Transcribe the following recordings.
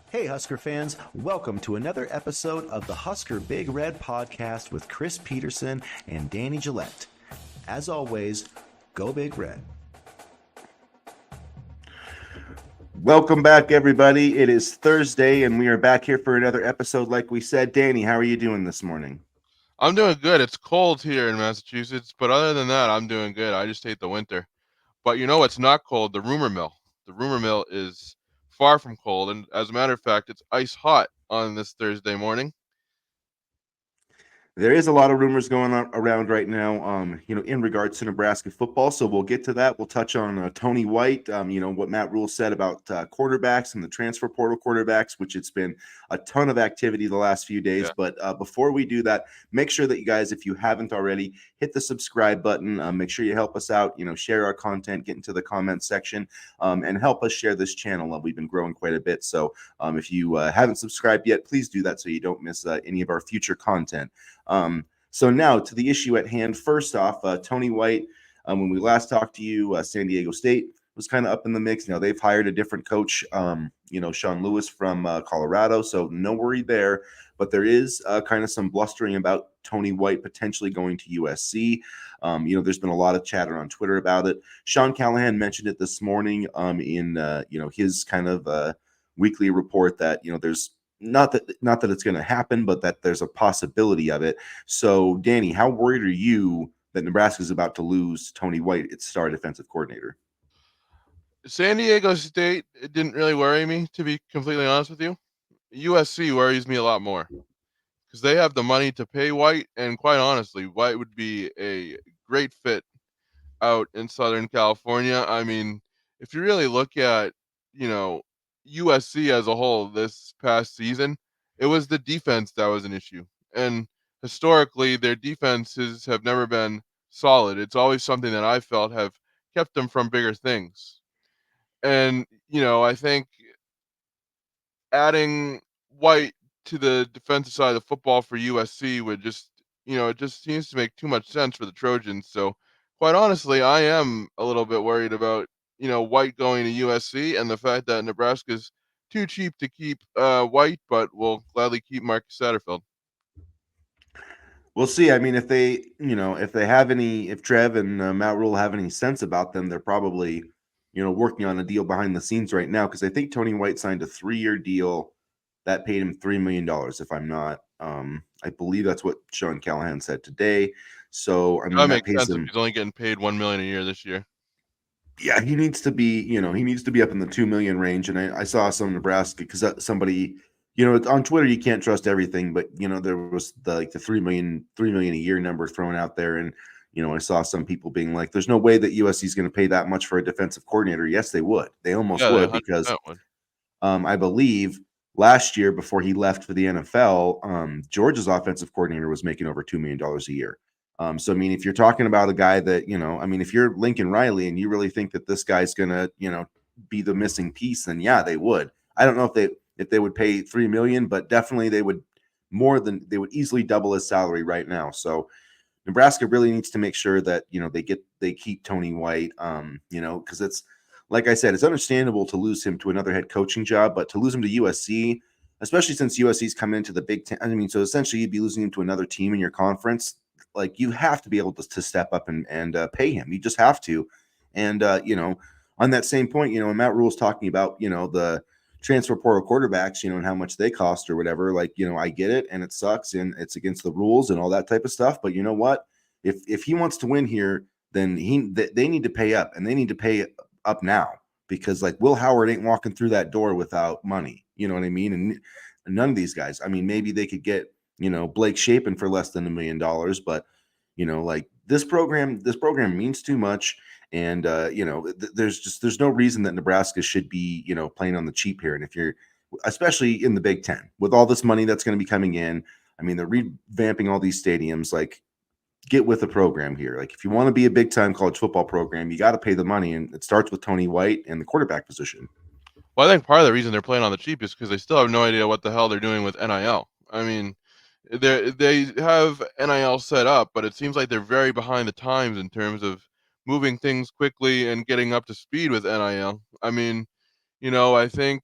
Hey, Husker fans, welcome to another episode of the Husker Big Red podcast with Chris Peterson and Danny Gillette. As always, go Big Red. Welcome back, everybody. It is Thursday, and we are back here for another episode. Like we said, Danny, how are you doing this morning? I'm doing good. It's cold here in Massachusetts, but other than that, I'm doing good. I just hate the winter. But you know what's not cold? The rumor mill. The rumor mill is far from cold, and as a matter of fact, it's ice hot on this Thursday morning. There is a lot of rumors going on around right now, in regards to Nebraska football. So we'll get to that. We'll touch on Tony White, what Matt Rule said about quarterbacks and the transfer portal quarterbacks, which it's been a ton of activity the last few days. Yeah. But before we do that, make sure that you guys, if you haven't already, hit the subscribe button. Make sure you help us out, share our content, get into the comment section, and help us share this channel. We've been growing quite a bit. So if you haven't subscribed yet, please do that so you don't miss any of our future content. So now to the issue at hand. First off, Tony White, when we last talked to you, San Diego State was kind of up in the mix. Now they've hired a different coach, Sean Lewis from Colorado, so no worry there. But there is kind of some blustering about Tony White potentially going to USC. There's been a lot of chatter on Twitter about it. Sean Callahan mentioned it this morning in his kind of weekly report that there's not that it's going to happen, but that there's a possibility of it. So, Danny, how worried are you that Nebraska is about to lose Tony White, its star defensive coordinator? San Diego State, it didn't really worry me, to be completely honest with you. USC worries me a lot more because they have the money to pay White, and quite honestly, White would be a great fit out in Southern California. I mean, if you really look at, you know, USC as a whole this past season, it was the defense that was an issue. And historically, their defenses have never been solid. It's always something that I felt have kept them from bigger things. And, I think adding White to the defensive side of the football for USC would just, it just seems to make too much sense for the Trojans. So, quite honestly, I am a little bit worried about, White going to USC and the fact that Nebraska's too cheap to keep White, but will gladly keep Marcus Satterfield. We'll see. I mean, if Trev and Matt Rule have any sense about them, they're probably, working on a deal behind the scenes right now. Because I think Tony White signed a 3-year deal that paid him $3 million. If I'm not, I believe that's what Sean Callahan said today. So I mean, That that makes pays sense if him. he's only getting paid $1 million a year this year. Yeah, he needs to be up in the 2 million range. And I saw some Nebraska because somebody, on Twitter you can't trust everything, but there was the 3 million a year number thrown out there, and I saw some people being like, "There's no way that USC is going to pay that much for a defensive coordinator." Yes, they would. They almost Yeah, they would because 100% would. I believe last year before he left for the NFL, Georgia's offensive coordinator was making over $2 million a year. So I mean, if you're talking about a guy that if you're Lincoln Riley and you really think that this guy's gonna be the missing piece, then yeah, they would. I don't know if they would pay $3 million, but definitely they would easily double his salary right now. So Nebraska really needs to make sure that they keep Tony White, because it's like I said, it's understandable to lose him to another head coaching job, but to lose him to USC, especially since USC's coming into the Big Ten. I mean, so essentially you'd be losing him to another team in your conference. Like you have to be able to step up and pay him. You just have to. And on that same point, when Matt Rule's talking about the transfer portal quarterbacks, and how much they cost or whatever. Like, I get it and it sucks and it's against the rules and all that type of stuff. But you know what? If he wants to win here, then they need to pay up, and they need to pay up now, because like Will Howard ain't walking through that door without money. You know what I mean? And none of these guys. I mean, maybe they could get Blake Shapen for less than $1 million, but like this program means too much. And there's no reason that Nebraska should be playing on the cheap here. And if you're, especially in the Big Ten, with all this money that's going to be coming in, I mean, they're revamping all these stadiums. Like, get with the program here. Like, if you want to be a big time college football program, you got to pay the money, and it starts with Tony White and the quarterback position. Well, I think part of the reason they're playing on the cheap is because they still have no idea what the hell they're doing with NIL. I mean, they have NIL set up, but it seems like they're very behind the times in terms of moving things quickly and getting up to speed with NIL. I mean, I think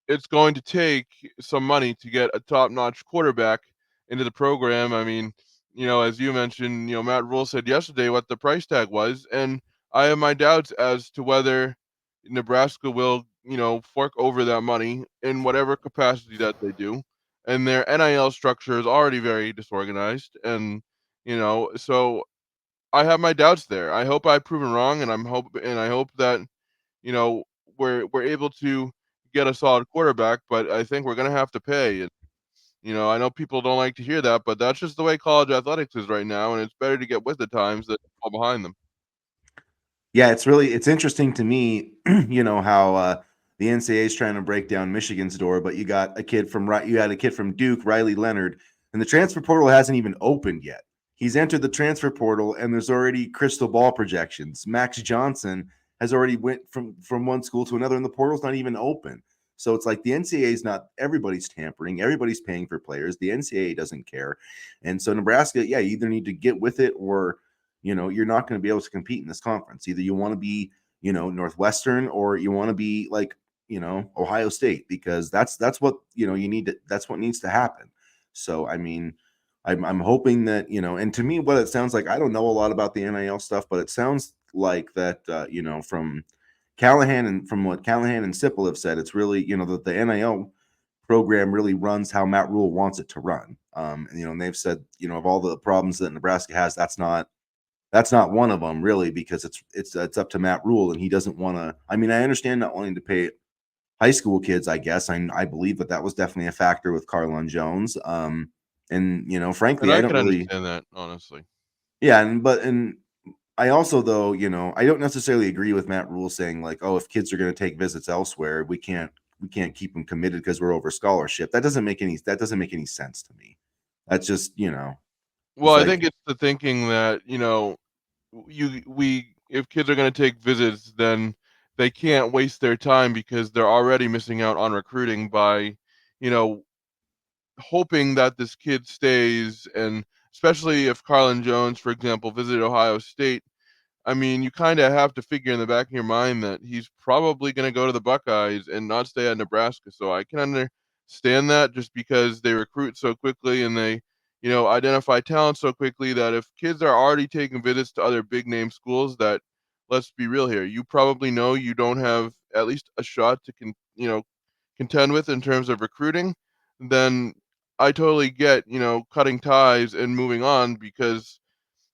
it's going to take some money to get a top-notch quarterback into the program. I mean, as you mentioned, Matt Rule said yesterday what the price tag was, and I have my doubts as to whether Nebraska will, fork over that money in whatever capacity that they do. And their NIL structure is already very disorganized, and so I have my doubts there. I hope I've proven wrong, and I hope that you know we're able to get a solid quarterback, but I think we're gonna have to pay. And I know people don't like to hear that, but that's just the way college athletics is right now, and it's better to get with the times than fall behind them. Yeah, it's interesting to me, how the NCAA is trying to break down Michigan's door, but you had a kid from Duke, Riley Leonard, and the transfer portal hasn't even opened yet. He's entered the transfer portal, and there's already crystal ball projections. Max Johnson has already went from one school to another, and the portal's not even open. So it's like the NCAA is not everybody's tampering, everybody's paying for players. The NCAA doesn't care, and so Nebraska, you either need to get with it or you're not going to be able to compete in this conference. Either you want to be, Northwestern, or you want to be like, Ohio State, because that's what, you need to, that's what needs to happen. So, I mean, I'm hoping that, and to me, what it sounds like, I don't know a lot about the NIL stuff, but it sounds like that, from Callahan and from what Callahan and Sipple have said, it's really, that the NIL program really runs how Matt Rule wants it to run. And they've said, of all the problems that Nebraska has, that's not one of them, really, because it's up to Matt Rule, and he doesn't want to. I mean, I understand not wanting to pay high school kids. I guess I believe that was definitely a factor with Carlon Jones. And And frankly, I I don't can really. understand that, honestly. Yeah, and I also, though, I don't necessarily agree with Matt Rule saying like, oh, if kids are going to take visits elsewhere, we can't keep them committed because we're over scholarship. That doesn't make any sense to me. That's just Well, it's I like. think it's the thinking that if kids are going to take visits, then they can't waste their time because they're already missing out on recruiting by you know hoping that this kid stays. And especially if Carlin Jones, for example, visited Ohio State, I mean, you kind of have to figure in the back of your mind that he's probably going to go to the Buckeyes and not stay at Nebraska. So I can understand that, just because they recruit so quickly and they, identify talent so quickly, that if kids are already taking visits to other big name schools, that, let's be real here, you probably know you don't have at least a shot to contend with in terms of recruiting. Then I totally get, cutting ties and moving on, because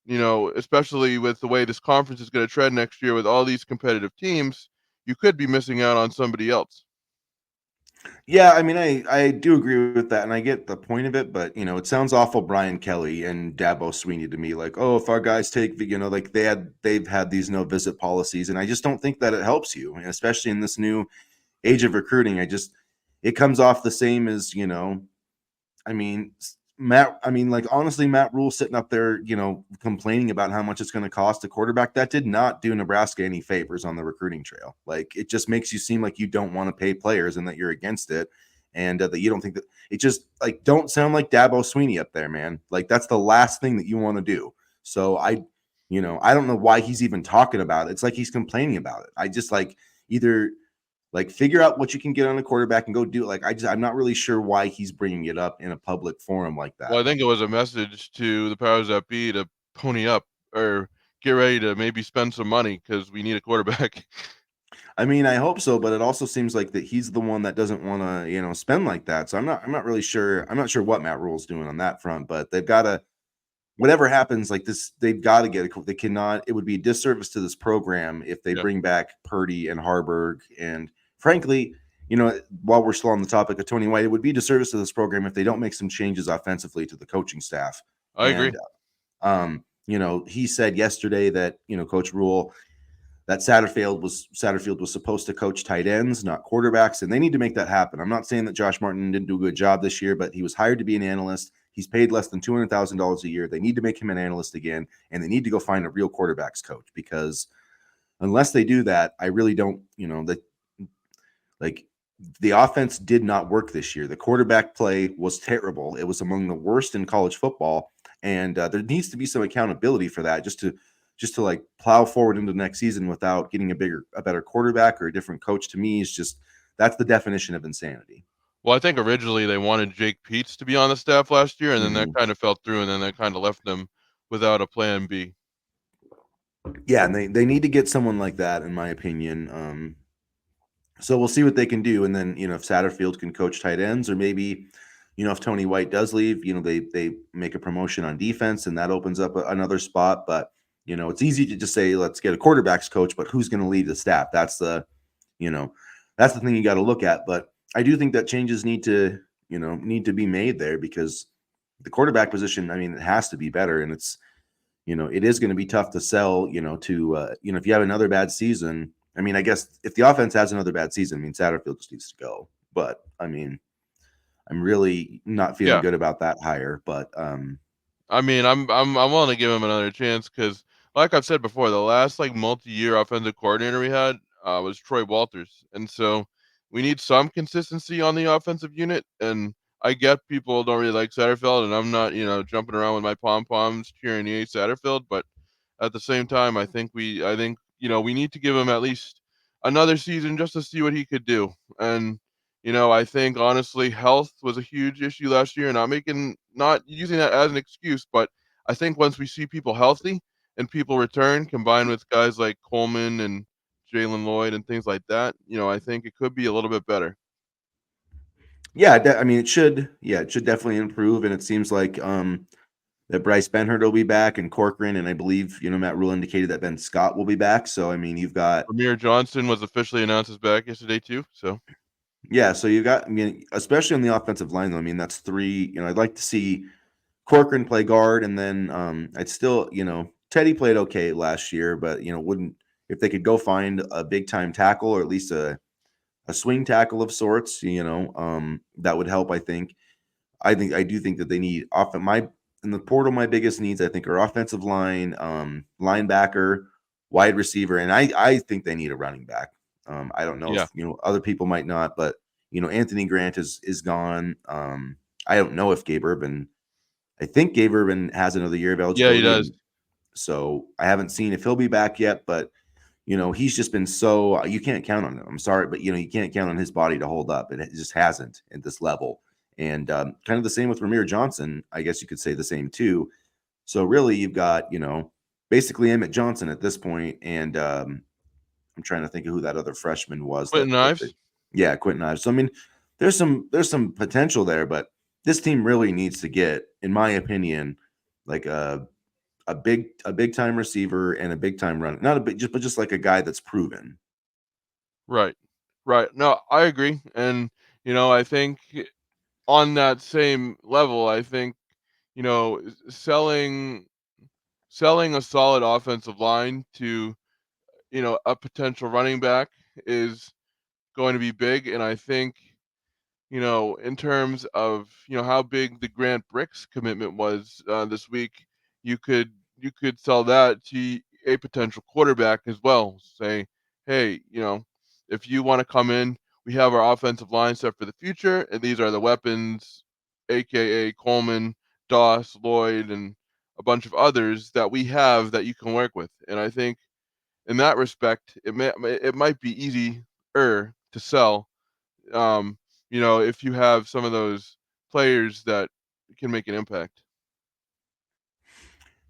especially with the way this conference is going to tread next year with all these competitive teams, you could be missing out on somebody else. Yeah, I mean, I do agree with that, and I get the point of it, but it sounds awful Brian Kelly and Dabo Sweeney to me. Like, oh, if our guys take, like they've had these no visit policies, and I just don't think that it helps you, and especially in this new age of recruiting. It comes off the same as I mean, like honestly, Matt Rule sitting up there, complaining about how much it's going to cost a quarterback. That did not do Nebraska any favors on the recruiting trail. Like, it just makes you seem like you don't want to pay players and that you're against it, and that you don't think that it just like don't sound like Dabo Sweeney up there, man. Like, that's the last thing that you want to do. So I don't know why he's even talking about it. It's like he's complaining about it. I just like either like figure out what you can get on a quarterback and go do it. Like I'm not really sure why he's bringing it up in a public forum like that. Well, I think it was a message to the powers that be to pony up, or get ready to maybe spend some money, because we need a quarterback. I mean, I hope so, but it also seems like that he's the one that doesn't want to, spend like that. So I'm not really sure. I'm not sure what Matt Rule's doing on that front, but they've got to, whatever happens like this, they've got to get it. They cannot, it would be a disservice to this program if they Yeah, bring back Purdy and Harburg. And frankly, while we're still on the topic of Tony White, it would be a disservice to this program if they don't make some changes offensively to the coaching staff. I agree. And, he said yesterday that, Coach Rule, that Satterfield was supposed to coach tight ends, not quarterbacks, and they need to make that happen. I'm not saying that Josh Martin didn't do a good job this year, but he was hired to be an analyst. He's paid less than $200,000 a year. They need to make him an analyst again, and they need to go find a real quarterbacks coach, because unless they do that, I really don't, that like the offense did not work this year. The quarterback play was terrible. It was among the worst in college football, and there needs to be some accountability for that, just to like plow forward into the next season without getting a better quarterback or a different coach. To me, is just that's the definition of insanity. Well, I think originally they wanted Jake Peets to be on the staff last year, and then that Mhm. kind of fell through, and then that kind of left them without a plan B. Yeah, and they need to get someone like that, in my opinion. So we'll see what they can do, and then if Satterfield can coach tight ends, or maybe if Tony White does leave, they make a promotion on defense, and that opens up another spot. But it's easy to just say let's get a quarterbacks coach, but who's going to lead the staff? That's the that's the thing you got to look at. But I do think that changes need to be made there, because the quarterback position, I mean, it has to be better, and it's it is going to be tough to sell, to if you have another bad season. I mean, I guess if the offense has another bad season, I mean, Satterfield just needs to go. But I mean, I'm really not feeling Yeah. good about that hire. But I mean, I'm willing to give him another chance because, like I've said before, the last like multi-year offensive coordinator we had was Troy Walters, and so we need some consistency on the offensive unit. And I get people don't really like Satterfield, and I'm not jumping around with my pom poms cheering the Satterfield, but at the same time, I think we need to give him at least another season just to see what he could do. And I think honestly, health was a huge issue last year. Not using that as an excuse, but I think once we see people healthy and people return, combined with guys like Coleman and Jalen Lloyd and things like that, I think it could be a little bit better. yeah, I mean, it should definitely improve. And it seems like that Bryce Benhurt will be back, and Corcoran, and I believe Matt Rule indicated that Ben Scott will be back. So I mean, you've got Ramir Johnson was officially announced as back yesterday too. So so you got, I mean, especially on the offensive line, though, I mean, that's three. I'd like to see Corcoran play guard, and then I'd still, Teddy played okay last year, but wouldn't, if they could go find a big time tackle, or at least a swing tackle of sorts, that would help. I do think that they need off my in the portal. My biggest needs, I think, are offensive line, linebacker, wide receiver, and I think they need a running back. I don't know yeah, if other people might not, but Anthony Grant is gone. I don't know if Gabe Urban. I think Gabe Urban has another year of yeah, he eligibility, does. and so I haven't seen if he'll be back yet. But he's just been so, you can't count on him. I'm sorry, but you can't count on his body to hold up. It just hasn't at this level. And kind of the same with Ramir Johnson. I guess you could say the same too. So really, you've got basically Emmett Johnson at this point, and I'm trying to think of who that other freshman was. Quentin Ives. Yeah, Quentin Ives. So I mean, there's some potential there, but this team really needs to get, in my opinion, like a big time receiver and a big time runner. Not a big, but just like a guy that's proven. Right. Right. No, I agree. And, I think on that same level, I think, selling a solid offensive line to, a potential running back is going to be big. And I think, in terms of, how big the Grant Bricks commitment was this week, you could sell that to a potential quarterback as well. Say, hey, if you want to come in, we have our offensive line set for the future, and these are the weapons, aka Coleman, Doss, Lloyd, and a bunch of others that we have that you can work with. And I think in that respect, it might be easier to sell if you have some of those players that can make an impact.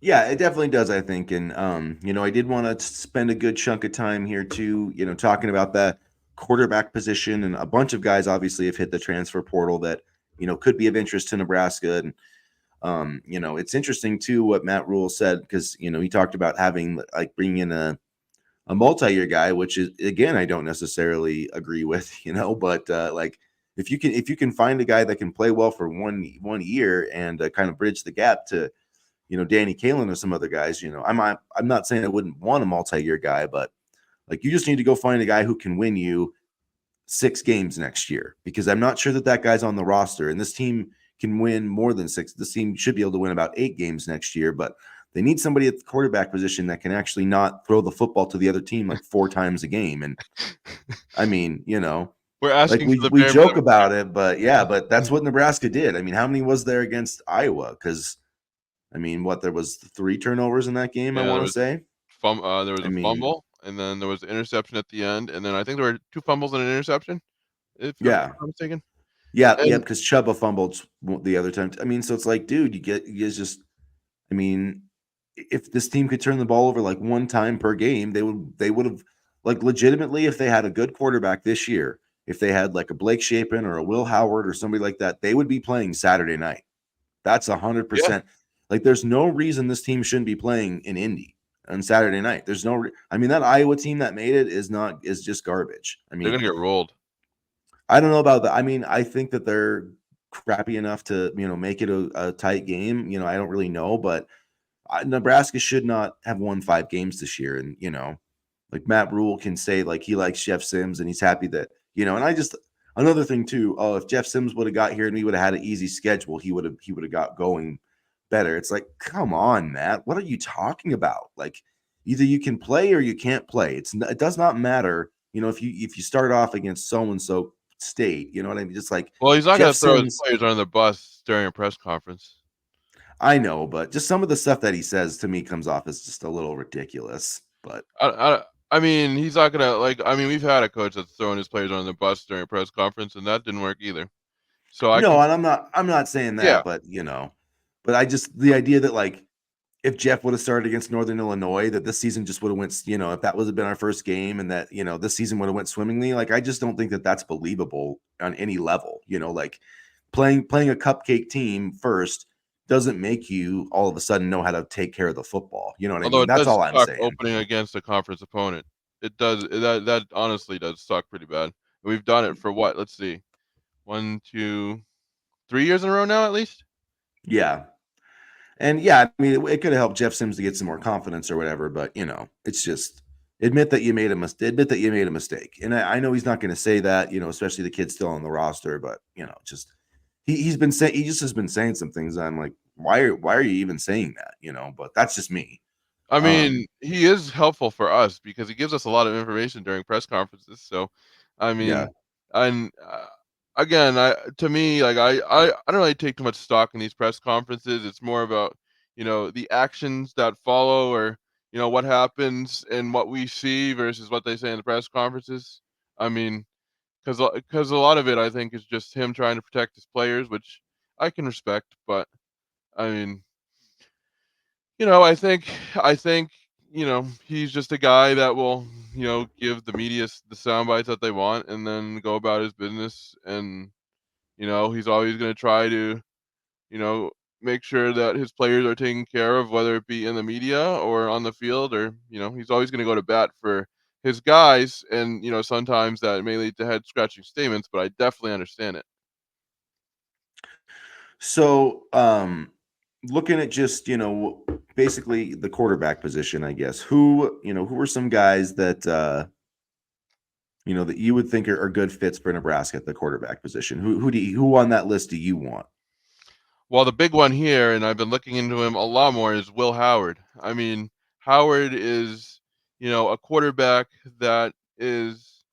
Yeah, it definitely does, I think. And I did want to spend a good chunk of time here too, talking about that quarterback position, and a bunch of guys obviously have hit the transfer portal that, could be of interest to Nebraska. And it's interesting too what Matt Rule said, because he talked about having, like, bringing in a multi-year guy, which is, again, I don't necessarily agree with, but like, if you can find a guy that can play well for one year, and kind of bridge the gap to Danny Kalen or some other guys, I'm not saying I wouldn't want a multi-year guy, but like, you just need to go find a guy who can win you 6 games next year, because I'm not sure that that guy's on the roster, and this team can win more than 6. This team should be able to win about 8 games next year, but they need somebody at the quarterback position that can actually not throw the football to the other team like 4 times a game. And I mean, We're like, asking for the we bare joke minimum. about it, but yeah, but that's what Nebraska did. I mean, how many was there against Iowa? Because I mean, there was 3 turnovers in that game, I Yeah, want to say. there was I a mean, fumble, and then there was an interception at the end, and then I think there were 2 fumbles and an interception. if I'm Yeah. not mistaken. Yeah, yeah, And because Chuba fumbled the other time. I mean, so it's like, dude, you guys just. I mean, if this team could turn the ball over like one time per game, they would have like legitimately if they had a good quarterback this year, if they had like a Blake Shapen or a Will Howard or somebody like that, they would be playing Saturday night. That's yeah, 100%. Like, there's no reason this team shouldn't be playing in Indy on Saturday night. There's no. I mean, that Iowa team that made it is just garbage. I they're mean, gonna get rolled. I don't know about that. I mean, I think that they're crappy enough to make it a tight game. I don't really know, but Nebraska should not have won 5 games this year. And like Matt Rule can say like he likes Jeff Sims and he's happy that And I just another thing too. Oh, if Jeff Sims would have got here and we would have had an easy schedule, he would have got going better. It's like, come on, Matt, what are you talking about? Like, either you can play or you can't play. It does not matter. If you start off against so and so state, you know what I mean? Just like Well, he's not Jeff gonna throw his Sims. players under the bus during a press conference. I know, but just some of the stuff that he says to me comes off as just a little ridiculous. But I mean, he's not gonna like. I mean, we've had a coach that's throwing his players under the bus during a press conference, and that didn't work either. So I no, can, and I'm not saying yeah. that, but I just the idea that like if Jeff would have started against Northern Illinois, that this season just would have went, if that would have been our first game and that, this season would have went swimmingly. Like, I just don't think that that's believable on any level, like playing a cupcake team first doesn't make you all of a sudden know how to take care of the football. You know what I Although mean? it That's does all I'm suck saying. opening against a conference opponent. It does. That honestly does suck pretty bad. We've done it for what? Let's see, 1, 2, 3 years in a row now, at least. Yeah. And yeah, I mean, it could have helped Jeff Sims to get some more confidence or whatever, but it's just admit that you made a mistake. Admit that you made a mistake. And I know he's not going to say that, especially the kid's still on the roster, but just he's been saying he just has been saying some things. I'm like, why are you even saying that? But that's just me. I Um, mean, he is helpful for us because he gives us a lot of information during press conferences. So, I yeah. mean, and again, to me, like I don't really take too much stock in these press conferences. It's more about the actions that follow, or what happens and what we see versus what they say in the press conferences. I mean, because a lot of it, I think, is just him trying to protect his players, which I can respect. But I mean, I think, he's just a guy that will, give the media the sound bites that they want and then go about his business. And, he's always going to try to, you know, make sure that his players are taken care of, whether it be in the media or on the field, or, he's always going to go to bat for his guys. And, sometimes that may lead to head scratching statements, but I definitely understand it. So, looking at just, basically the quarterback position, I guess, who are some guys that, that you would think are good fits for Nebraska at the quarterback position? Who on that list do you want? Well, the big one here, and I've been looking into him a lot more, is Will Howard. I mean, Howard is, a quarterback that is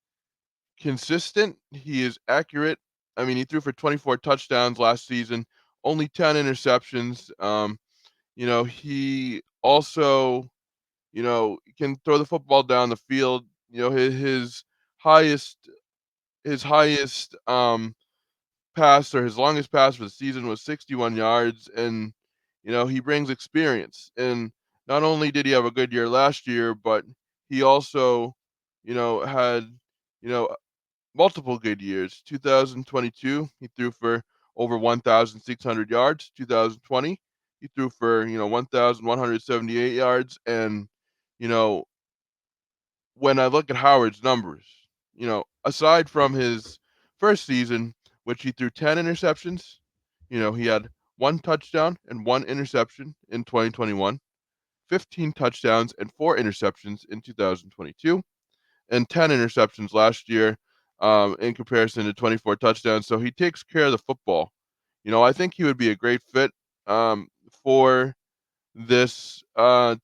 consistent. He is accurate. I mean, he threw for 24 touchdowns last season, only 10 interceptions. He also, can throw the football down the field. Highest his highest pass, or his longest pass for the season, was 61 yards. And he brings experience. And not only did he have a good year last year, but he also had you know multiple good years. 2022, he threw for over 1,600 yards. 2020, he threw for 1,178 yards. And you know when I look at Howard's numbers, aside from his first season, which he threw 10 interceptions, he had one touchdown and one interception in 2021, 15 touchdowns and four interceptions in 2022, and 10 interceptions last year, in comparison to 24 touchdowns. So he takes care of the football. I think he would be a great fit, for this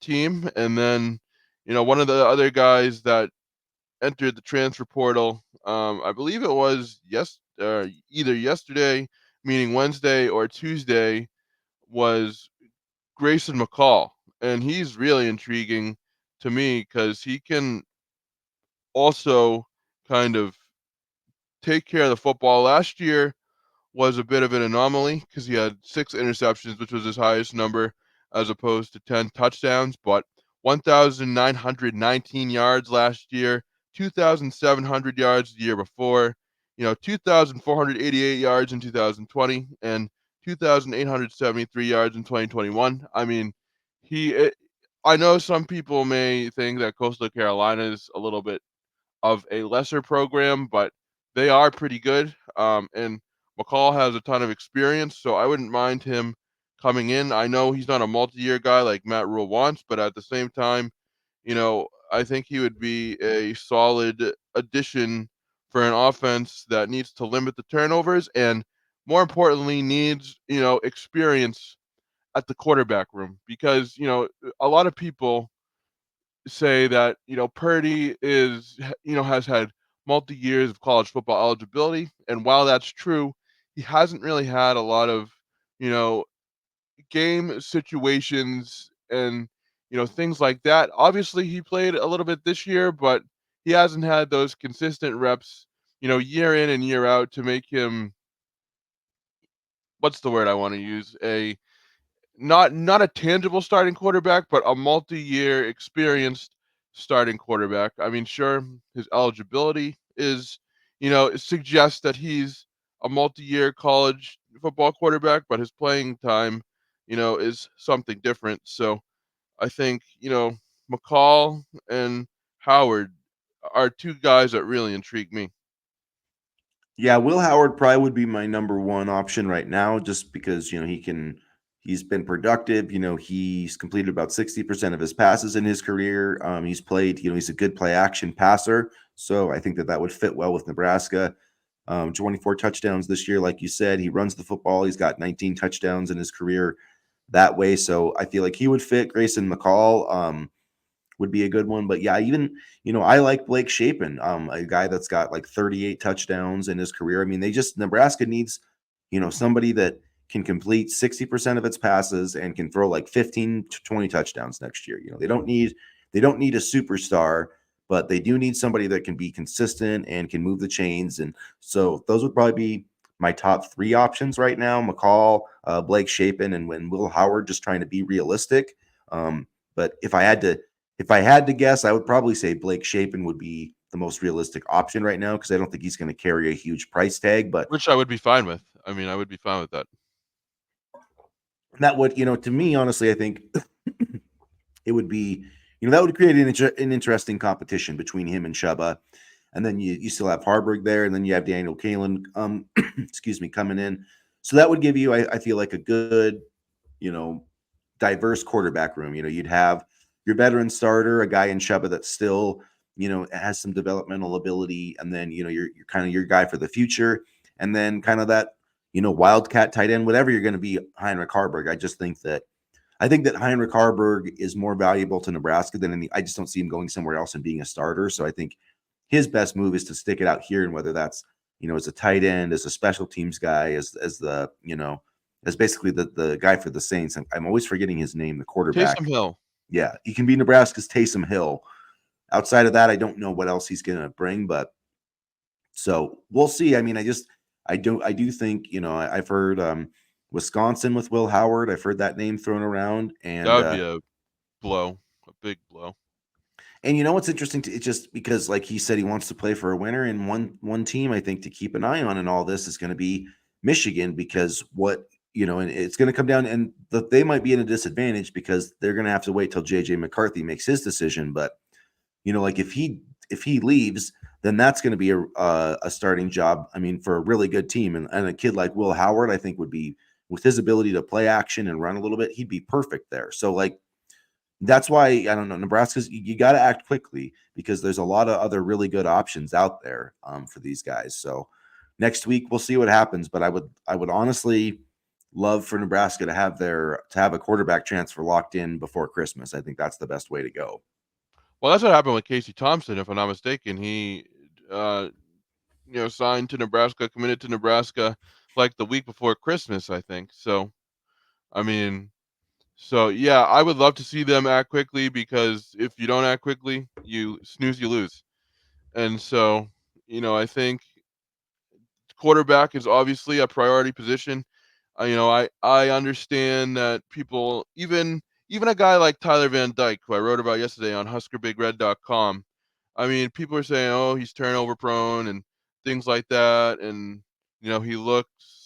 team. And then, one of the other guys that entered the transfer portal. I believe it was either yesterday, meaning Wednesday, or Tuesday, was Grayson McCall, and he's really intriguing to me because he can also kind of take care of the football. Last year was a bit of an anomaly because he had 6 interceptions, which was his highest number, as opposed to 10 touchdowns. But 1,919 yards last year, 2,700 yards the year before, 2,488 yards in 2020, and 2,873 yards in 2021. I mean, I know some people may think that Coastal Carolina is a little bit of a lesser program, but they are pretty good. And McCall has a ton of experience, so I wouldn't mind him coming in. I know he's not a multi-year guy like Matt Rule wants, but at the same time, I think he would be a solid addition for an offense that needs to limit the turnovers and more importantly needs, experience at the quarterback room because, a lot of people say that, Purdy has had multi years of college football eligibility. And while that's true, he hasn't really had a lot of, you know, game situations and, things like that. Obviously, he played a little bit this year, but he hasn't had those consistent reps, year in and year out to make him, what's the word I want to use? Not a tangible starting quarterback, but a multi-year experienced starting quarterback. I mean, sure, his eligibility is, it suggests that he's a multi-year college football quarterback, but his playing time, is something different. So I think, McCall and Howard are two guys that really intrigue me. Yeah, Will Howard probably would be my number one option right now, just because he's been productive. He's completed about 60% of his passes in his career. He's played, he's a good play action passer, so I think that would fit well with Nebraska. 24 touchdowns this year, like you said. He runs the football. He's got 19 touchdowns in his career that way, so I feel like he would fit. Grayson McCall would be a good one. But yeah, even, I like Blake Shapen, a guy that's got like 38 touchdowns in his career. I mean, Nebraska needs, somebody that can complete 60% of its passes and can throw like 15 to 20 touchdowns next year. They don't need a superstar, but they do need somebody that can be consistent and can move the chains. And so those would probably be my top 3 options right now: McCall, Blake Shapen, and when Will Howard, just trying to be realistic. But if I had to guess, I would probably say Blake Shapen would be the most realistic option right now, because I don't think he's going to carry a huge price tag. But Which I would be fine with. I mean, I would be fine with that. that would, to me, honestly, I think it would be, that would create an interesting competition between him and Chuba. And then you still have Harburg there, and then you have Daniel Kalen, excuse me, coming in. So that would give you, I feel like, a good, diverse quarterback room. You'd have your veteran starter, a guy in Chuba that still, has some developmental ability, and then, you're kind of your guy for the future, and then kind of that, wildcat tight end, whatever you're going to be, Heinrich Harburg. I think that Heinrich Harburg is more valuable to Nebraska than any. I just don't see him going somewhere else and being a starter. So I think his best move is to stick it out here, and whether that's, as a tight end, as a special teams guy, as the, as basically the guy for the Saints. I'm always forgetting his name, the quarterback. Taysom Hill. Yeah, he can be Nebraska's Taysom Hill. Outside of that, I don't know what else he's going to bring, but so we'll see. I mean, I do think, I've heard Wisconsin with Will Howard. I've heard that name thrown around, and That would be a big blow. and what's interesting it's just because, like he said, he wants to play for a winner, and one team I think to keep an eye on in all this is going to be Michigan, because and it's going to come down, and they might be in a disadvantage because they're going to have to wait till JJ McCarthy makes his decision. But like if he leaves, then that's going to be a starting job. I mean, for a really good team, and a kid like Will Howard, I think would be, with his ability to play action and run a little bit, he'd be perfect there. So like, that's why, I don't know, Nebraska's, you got to act quickly, because there's a lot of other really good options out there for these guys. So next week we'll see what happens, but I would honestly love for Nebraska to have a quarterback transfer locked in before Christmas. I think that's the best way to go. Well, that's what happened with Casey Thompson, if I'm not mistaken. He, signed to Nebraska, committed to Nebraska like the week before Christmas, I think. So, I mean, yeah, I would love to see them act quickly, because if you don't act quickly, you snooze, you lose. And so, I think quarterback is obviously a priority position. I understand that people, even a guy like Tyler Van Dyke, who I wrote about yesterday on HuskerBigRed.com. I mean, people are saying, "Oh, he's turnover prone and things like that," and he looks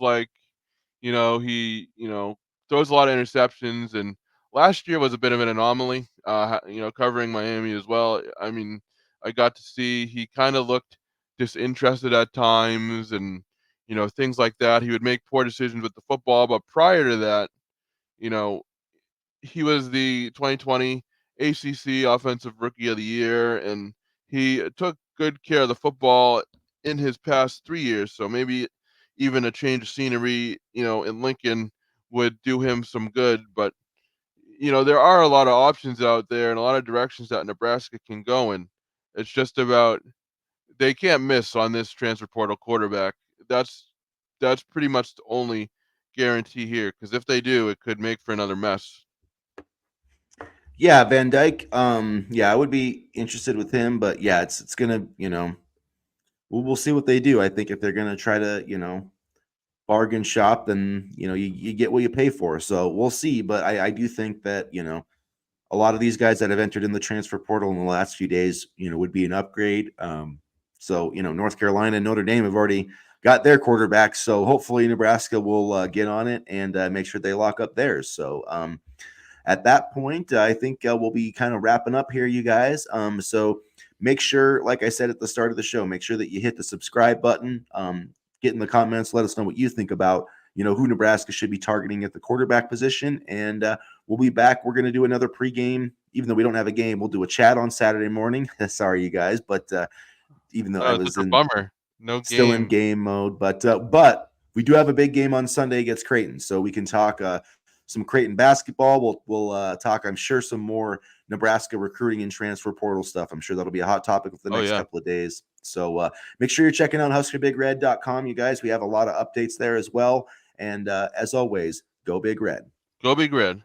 like he throws a lot of interceptions, and last year was a bit of an anomaly. Covering Miami as well. I mean, I got to see he kind of looked disinterested at times, and things like that. He would make poor decisions with the football, but prior to that, you know, he was the 2020 ACC Offensive Rookie of the Year, and he took good care of the football in his past 3 years. So maybe even a change of scenery, in Lincoln would do him some good. But there are a lot of options out there and a lot of directions that Nebraska can go in. It's just about they can't miss on this transfer portal quarterback. That's pretty much the only guarantee here. Because if they do, it could make for another mess. Yeah, Van Dyke. Yeah, I would be interested with him, but yeah, it's gonna, we'll see what they do. I think if they're gonna try to, bargain shop, then you get what you pay for. So we'll see. But I do think that a lot of these guys that have entered in the transfer portal in the last few days, would be an upgrade. So North Carolina and Notre Dame have already got their quarterbacks. So hopefully Nebraska will get on it and make sure they lock up theirs. So at that point, I think we'll be kind of wrapping up here, you guys. So make sure, like I said at the start of the show, make sure that you hit the subscribe button. Get in the comments, let us know what you think about who Nebraska should be targeting at the quarterback position, and we'll be back. We're going to do another pregame, even though we don't have a game. We'll do a chat on Saturday morning. Sorry, you guys, but even though I It's was such a bummer. No still in game. game mode, but we do have a big game on Sunday against Creighton, so we can talk some Creighton basketball. We'll talk, I'm sure, some more Nebraska recruiting and transfer portal stuff. I'm sure that'll be a hot topic for the next couple of days. So make sure you're checking out HuskerBigRed.com, you guys. We have a lot of updates there as well. And as always, go Big Red. Go Big Red.